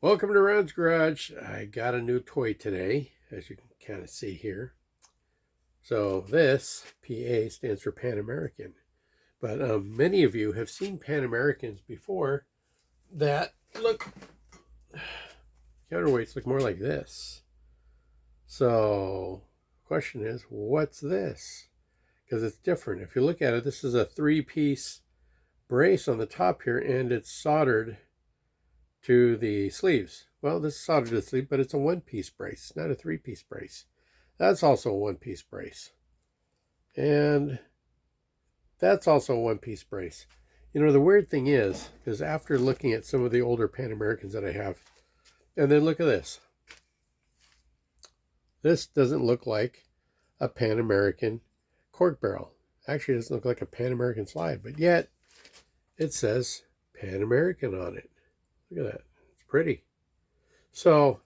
Welcome to Ron's Garage. I got a new toy today, as you can kind of see here. So this, PA, stands for Pan American. But many of you have seen Pan Americans before that look, counterweights look more like this. So the question is, what's this? Because it's different. If you look at it, this is a 3-piece brace on the top here, and it's soldered to the sleeves. Well, this is soldered to the sleeve, but it's a 1-piece brace, not a 3-piece brace. That's also a 1-piece brace. And that's also a 1-piece brace. You know, the weird thing is after looking at some of the older Pan Americans that I have, and then look at this. This doesn't look like a Pan American cork barrel. Actually, it doesn't look like a Pan American slide, but yet it says Pan American on it. Look at that. It's pretty. So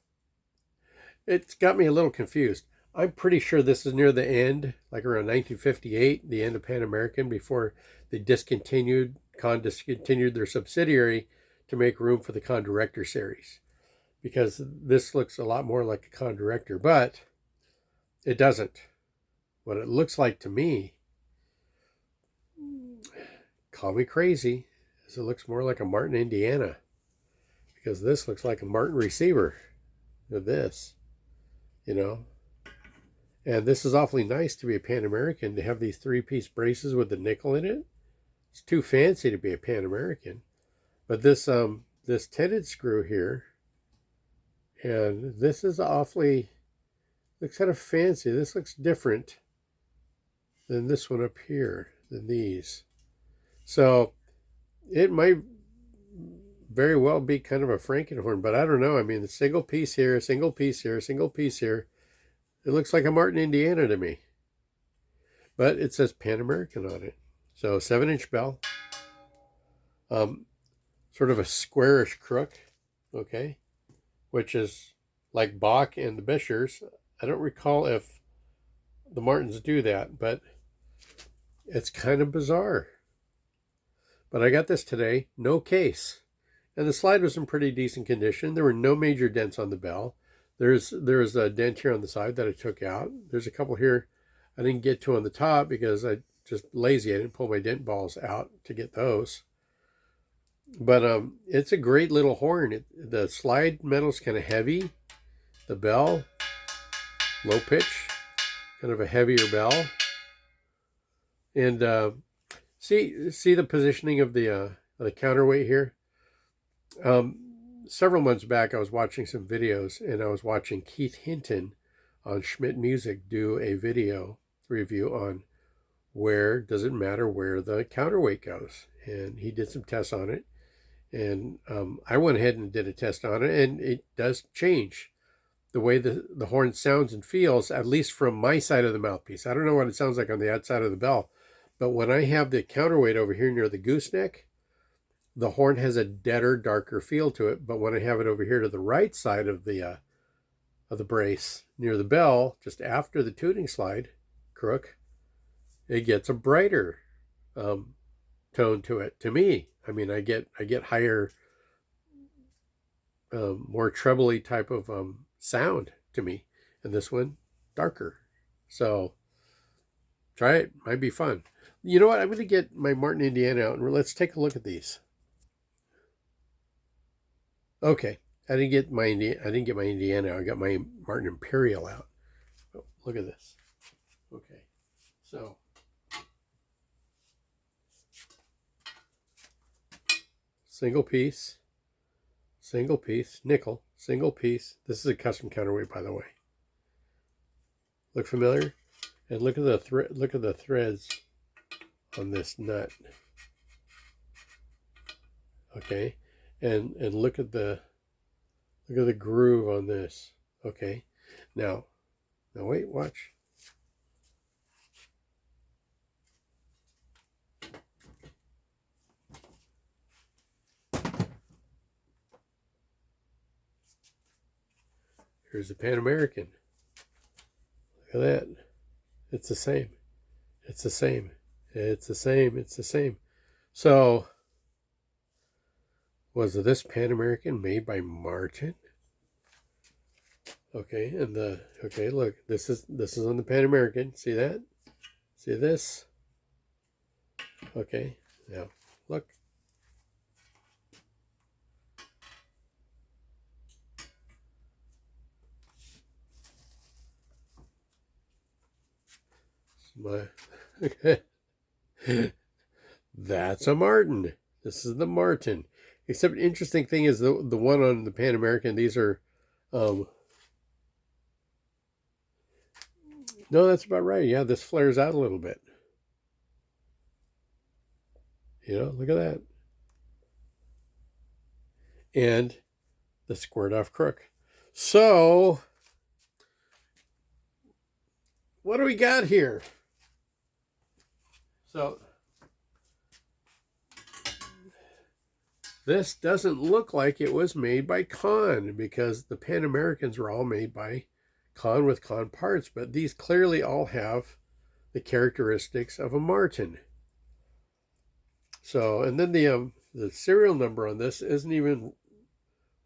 it's got me a little confused. I'm pretty sure this is near the end, like around 1958, the end of Pan American, before they discontinued, Conn discontinued their subsidiary to make room for the Conn Director series. Because this looks a lot more like a Conn Director, but it doesn't. What it looks like to me, call me crazy, is it looks more like a Martin Indiana. Because this looks like a Martin receiver. Look at this, you know. And this is awfully nice to be a Pan American, to have these 3-piece braces with the nickel in it. It's too fancy to be a Pan American. But this this tenon screw here, and this is awfully, looks kind of fancy. This looks different than this one up here, than these. So it might very well be kind of a Frankenhorn, but I don't know. I mean, a single piece here, a single piece here, a single piece here. It looks like a Martin Indiana to me. But it says Pan American on it. So 7-inch bell. Sort of a squarish crook, okay? Which is like Bach and the Bischers. I don't recall if the Martins do that, but it's kind of bizarre. But I got this today, no case. And the slide was in pretty decent condition. There were no major dents on the bell. There's a dent here on the side that I took out. There's a couple here I didn't get to on the top because I just lazy. I didn't pull my dent balls out to get those. But it's a great little horn. The slide metal's kind of heavy. The bell, low pitch, kind of a heavier bell. And see the positioning of the counterweight here. Several months back, I was watching some videos, and I was watching Keith Hinton on Schmidt Music do a video review on where does it matter where the counterweight goes. And he did some tests on it. And I went ahead and did a test on it, and it does change the way the horn sounds and feels, at least from my side of the mouthpiece. I don't know what it sounds like on the outside of the bell, but when I have the counterweight over here near the gooseneck, the horn has a deader, darker feel to it. But when I have it over here to the right side of the brace near the bell, just after the tuning slide crook, it gets a brighter tone to it. To me, I mean, I get higher, more trebly type of sound to me, and this one darker. So try it; might be fun. You know what? I'm going to get my Martin Indiana out, and let's take a look at these. Okay, I didn't get my Indiana. I got my Martin Imperial out. Oh, look at this. Okay, so single piece, nickel, single piece. This is a custom counterweight, by the way. Look familiar? And look at the threads on this nut. Okay, and look at the groove on this. Okay, now wait, watch. Here's the Pan American. Look at that. It's the same. It's the same. It's the same. It's the same. So Was this Pan American made by Martin? Okay, and okay, look, this is on the Pan American. See that? See this? Okay, now look. Okay. That's a Martin. This is the Martin. Except interesting thing is the one on the Pan American. These are, no, that's about right. Yeah, this flares out a little bit. Look at that. And the squared off crook. So, what do we got here? So, this doesn't look like it was made by Conn, because the Pan Americans were all made by Conn with Conn parts, but these clearly all have the characteristics of a Martin. So, and then the serial number on this wouldn't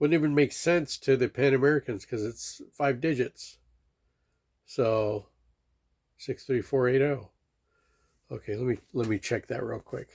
even make sense to the Pan Americans because it's 5 digits. So 63480. Okay, let me check that real quick.